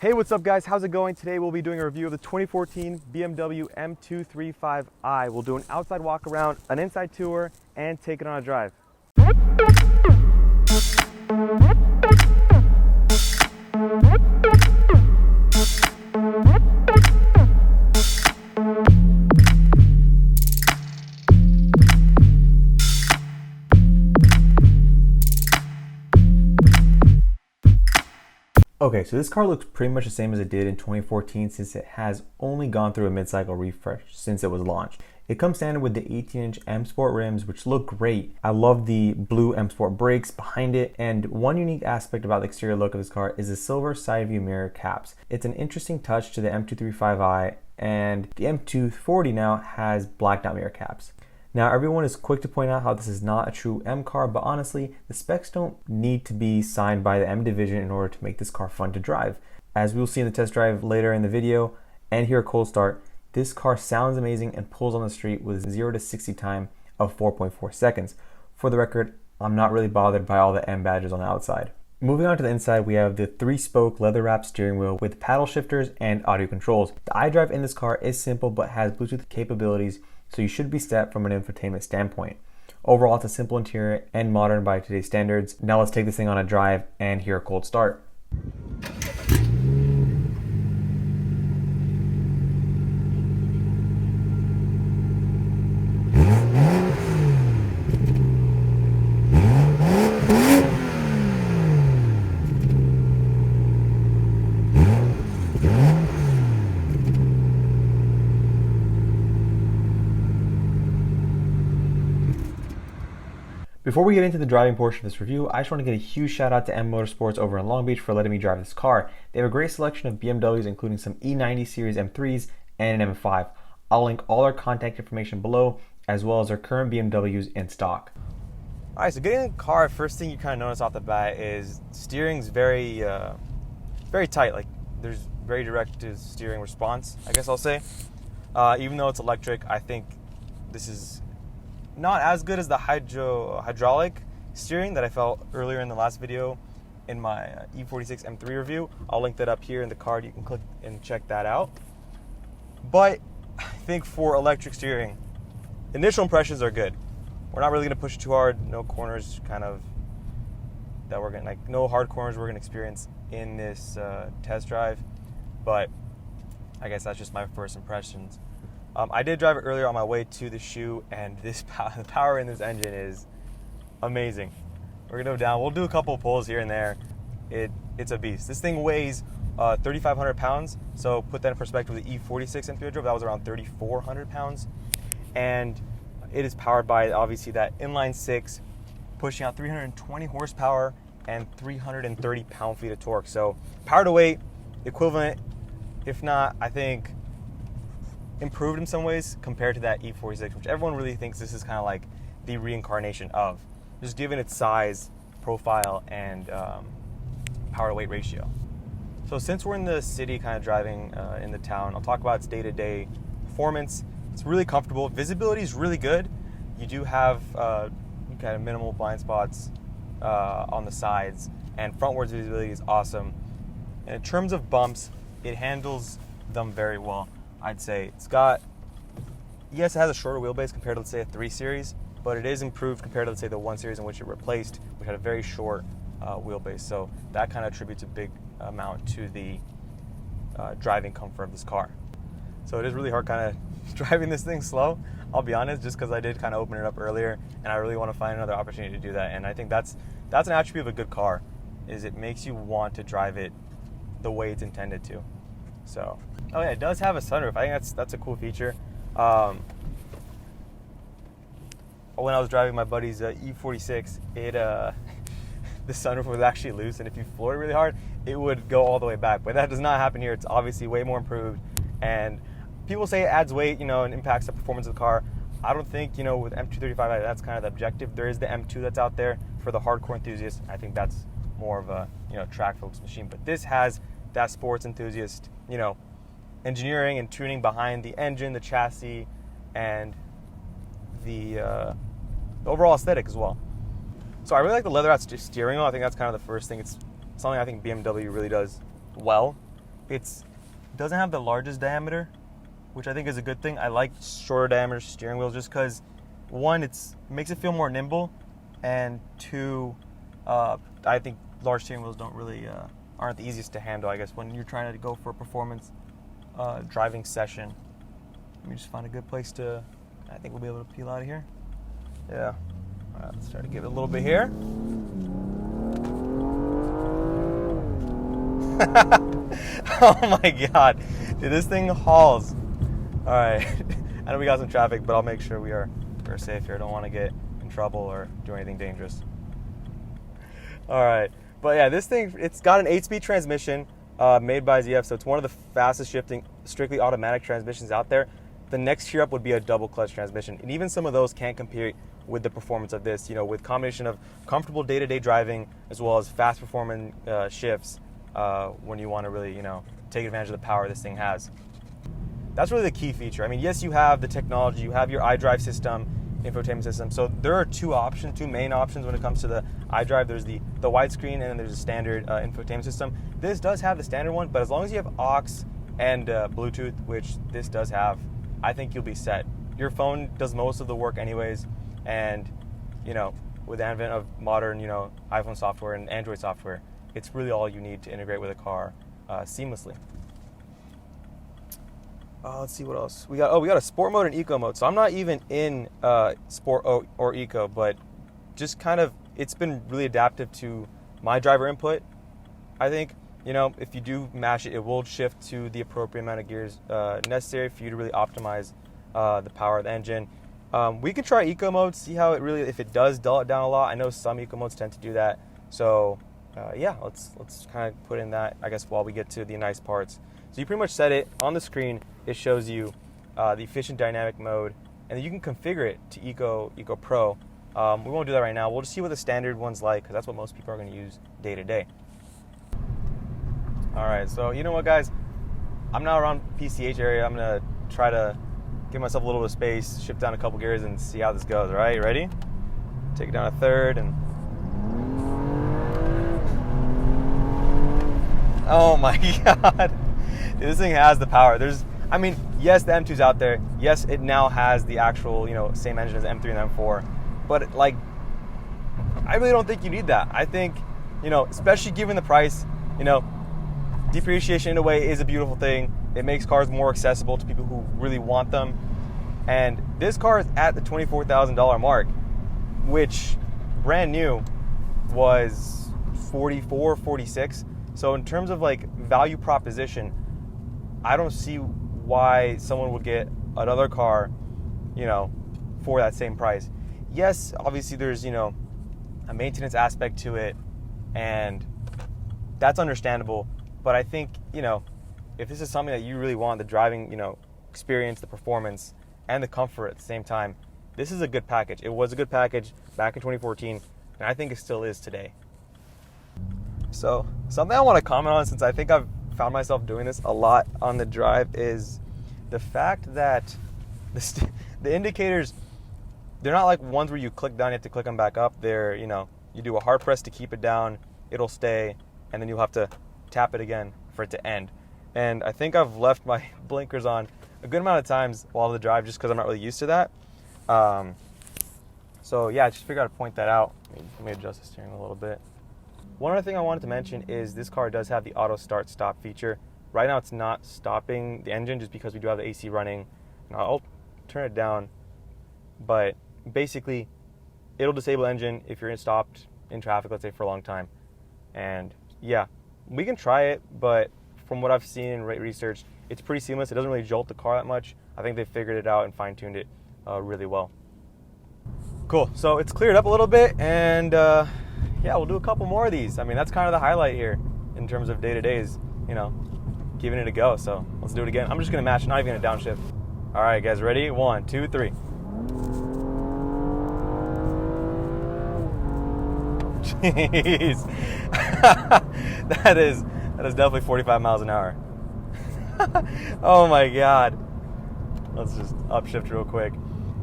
Hey, what's up guys? How's it going? Today we'll be doing a review of the 2014 BMW M235i. We'll do an outside walk around, an inside tour, and take it on a drive. Okay, so this car looks pretty much the same as it did in 2014 since it has only gone through a mid-cycle refresh since it was launched. It comes standard with the 18-inch M Sport rims, which look great. I love the blue M Sport brakes behind it, and one unique aspect about the exterior look of this car is the silver side view mirror caps. It's an interesting touch to the M235i, and the M240 now has blacked out mirror caps. Now, everyone is quick to point out how this is not a true M car, but honestly, the specs don't need to be signed by the M division in order to make this car fun to drive. As we'll see in the test drive later in the video and here at Cold Start, this car sounds amazing and pulls on the street with 0 to 60 time of 4.4 seconds. For the record, I'm not really bothered by all the M badges on the outside. Moving on to the inside, we have the 3-spoke leather-wrapped steering wheel with paddle shifters and audio controls. The iDrive in this car is simple but has Bluetooth capabilities, so you should be set from an infotainment standpoint. Overall, it's a simple interior and modern by today's standards. Now let's take this thing on a drive and hear a cold start. Before we get into the driving portion of this review, I just want to get a huge shout out to M Motorsports over in Long Beach for letting me drive this car. They have a great selection of BMWs, including some E90 series M3s and an M5. I'll link all their contact information below, as well as their current BMWs in stock. Alright, so getting in the car, first thing you kind of notice off the bat is steering's very tight. Like, there's very direct steering response, I guess I'll say. Even though it's electric, I think this is not as good as the hydraulic steering that I felt earlier in the last video in my E46 M3 review. I'll link that up here in the card. You can click and check that out. But I think for electric steering, initial impressions are good. We're not really going to push it too hard. No corners no hard corners we're going to experience in this test drive. But I guess that's just my first impressions. I did drive it earlier on my way to the shoe, and the power in this engine is amazing. We're gonna go down. We'll do a couple of pulls here and there. It's a beast. This thing weighs 3,500 pounds. So put that in perspective with the E46 M3 I drove, that was around 3,400 pounds. And it is powered by obviously that inline 6, pushing out 320 horsepower and 330 pound-feet of torque. So power to weight equivalent, if not, I think, improved in some ways compared to that E46, which everyone really thinks this is kind of like the reincarnation of, just given its size, profile, and power to weight ratio. So since we're in the city kind of driving in the town, I'll talk about its day-to-day performance. It's really comfortable. Visibility is really good. You do have kind of minimal blind spots on the sides, and frontwards visibility is awesome. And in terms of bumps, it handles them very well. I'd say yes, it has a shorter wheelbase compared to, let's say, a 3 Series, but it is improved compared to, let's say, the 1 Series in which it replaced, which had a very short wheelbase. So that kind of attributes a big amount to the driving comfort of this car. So it is really hard kind of driving this thing slow, I'll be honest, just because I did kind of open it up earlier, and I really want to find another opportunity to do that. And I think that's an attribute of a good car, is it makes you want to drive it the way it's intended to. So, oh yeah, it does have a sunroof. I think that's a cool feature. When I was driving my buddy's E46, the sunroof was actually loose, and if you floored it really hard, it would go all the way back. But that does not happen here. It's obviously way more improved, and people say it adds weight, and impacts the performance of the car. I don't think, with M235, that's kind of the objective. There is the M2 that's out there for the hardcore enthusiast. I think that's more of a, track-focused machine. But this has that sports enthusiast, engineering and tuning behind the engine, the chassis, and the overall aesthetic as well. So I really like the leather steering wheel. I think that's kind of the first thing. It's something I think BMW really does well. it doesn't have the largest diameter, which I think is a good thing. I like shorter diameter steering wheels just because, one, it makes it feel more nimble, and two, I think large steering wheels aren't the easiest to handle, I guess, when you're trying to go for a performance driving session. Let me just find a good place I think we'll be able to peel out of here. Yeah. All right, let's try to give it a little bit here. Oh my God, dude, this thing hauls. All right, I know we got some traffic, but I'll make sure we're safe here. I don't want to get in trouble or do anything dangerous. All right, but yeah, this thing, it's got an 8-speed transmission made by ZF, so it's one of the fastest shifting, strictly automatic transmissions out there. The next tier up would be a double clutch transmission, and even some of those can't compete with the performance of this. You know, with combination of comfortable day-to-day driving as well as fast performing shifts when you want to really, take advantage of the power this thing has. That's really the key feature. I mean, yes, you have the technology, you have your iDrive system, infotainment system. So there are two main options when it comes to the iDrive. There's the widescreen, and then there's a standard infotainment system. This does have the standard one, but as long as you have aux and Bluetooth, which this does have, I think you'll be set. Your phone does most of the work anyways, and with the advent of modern iPhone software and Android software, it's really all you need to integrate with a car seamlessly. Let's see what else we got. We got a sport mode and eco mode. So I'm not even in sport or eco, but just kind of, it's been really adaptive to my driver input. I think, if you do mash it, it will shift to the appropriate amount of gears necessary for you to really optimize the power of the engine. We can try eco mode, see how if it does dull it down a lot. I know some eco modes tend to do that. So yeah, let's kind of put in that, I guess, while we get to the nice parts. So you pretty much set it on the screen. It shows you the efficient dynamic mode, and then you can configure it to Eco Pro. We won't do that right now. We'll just see what the standard one's like, because that's what most people are going to use day to day. All right, so you know what, guys? I'm now around PCH area. I'm going to try to give myself a little bit of space, shift down a couple gears, and see how this goes. All right, you ready? Take it down a third, and oh my God. Dude, this thing has the power. Yes, the M2's out there. Yes, it now has the actual, same engine as the M3 and the M4. But, I really don't think you need that. I think, especially given the price, depreciation in a way is a beautiful thing. It makes cars more accessible to people who really want them. And this car is at the $24,000 mark, which brand new was 44, 46. So in terms of value proposition, I don't see why someone would get another car, for that same price. Yes, obviously there's, a maintenance aspect to it, and that's understandable. But I think, if this is something that you really want, the driving, experience, the performance, and the comfort at the same time, this is a good package. It was a good package back in 2014, and I think it still is today. So something I want to comment on, since I think I've found myself doing this a lot on the drive, is the fact that the indicators, they're not like ones where you click down, you have to click them back up. They're, you do a hard press to keep it down, it'll stay, and then you'll have to tap it again for it to end. And I think I've left my blinkers on a good amount of times while the drive, just because I'm not really used to that. So yeah, I just figured I'd point that out. Let me adjust the steering a little bit. One other thing I wanted to mention is this car does have the auto start stop feature. Right now it's not stopping the engine just because we do have the AC running. And I'll turn it down, but basically it'll disable engine if you're stopped in traffic, let's say, for a long time. And yeah, we can try it, but from what I've seen and researched, it's pretty seamless. It doesn't really jolt the car that much. I think they figured it out and fine-tuned it really well. Cool, so it's cleared up a little bit, and yeah, we'll do a couple more of these. That's kind of the highlight here in terms of day-to-days, giving it a go. So let's do it again. I'm just gonna match, not even gonna downshift. All right, guys, ready? 1, 2, 3. Jeez. that is definitely 45 miles an hour. Oh my God. Let's just upshift real quick.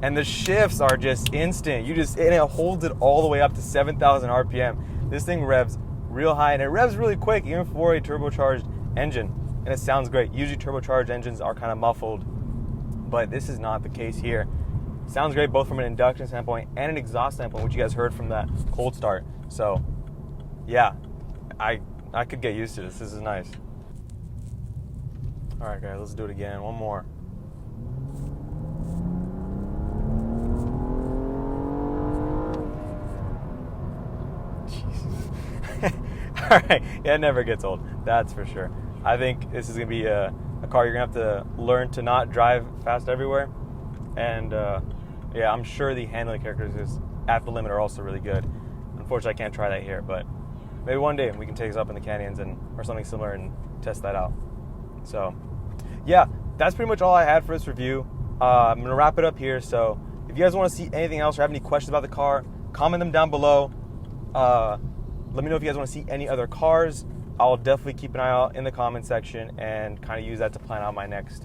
And the shifts are just instant. And it holds it all the way up to 7,000 RPM. This thing revs real high, and it revs really quick, even for a turbocharged engine. and it sounds great. Usually turbocharged engines are kind of muffled, but this is not the case here. Sounds great both from an induction standpoint and an exhaust standpoint, which you guys heard from that cold start. So yeah, I could get used to this. This is nice. All right, guys, let's do it again. One more. All right, yeah, it never gets old, that's for sure. I think this is gonna be a car you're gonna have to learn to not drive fast everywhere, and yeah, I'm sure the handling characteristics at the limit are also really good. Unfortunately, I can't try that here, but maybe one day we can take this up in the canyons or something similar and test that out. So yeah, that's pretty much all I had for this review. I'm gonna wrap it up here. So if you guys want to see anything else or have any questions about the car, comment them down below. Let me know if you guys want to see any other cars. I'll definitely keep an eye out in the comment section and kind of use that to plan out my next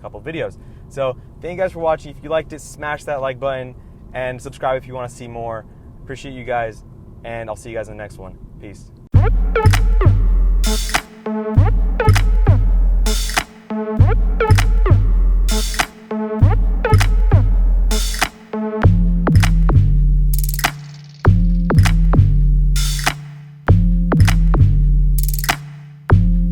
couple of videos. So thank you guys for watching. If you liked it, smash that like button and subscribe if you want to see more. Appreciate you guys, and I'll see you guys in the next one. Peace.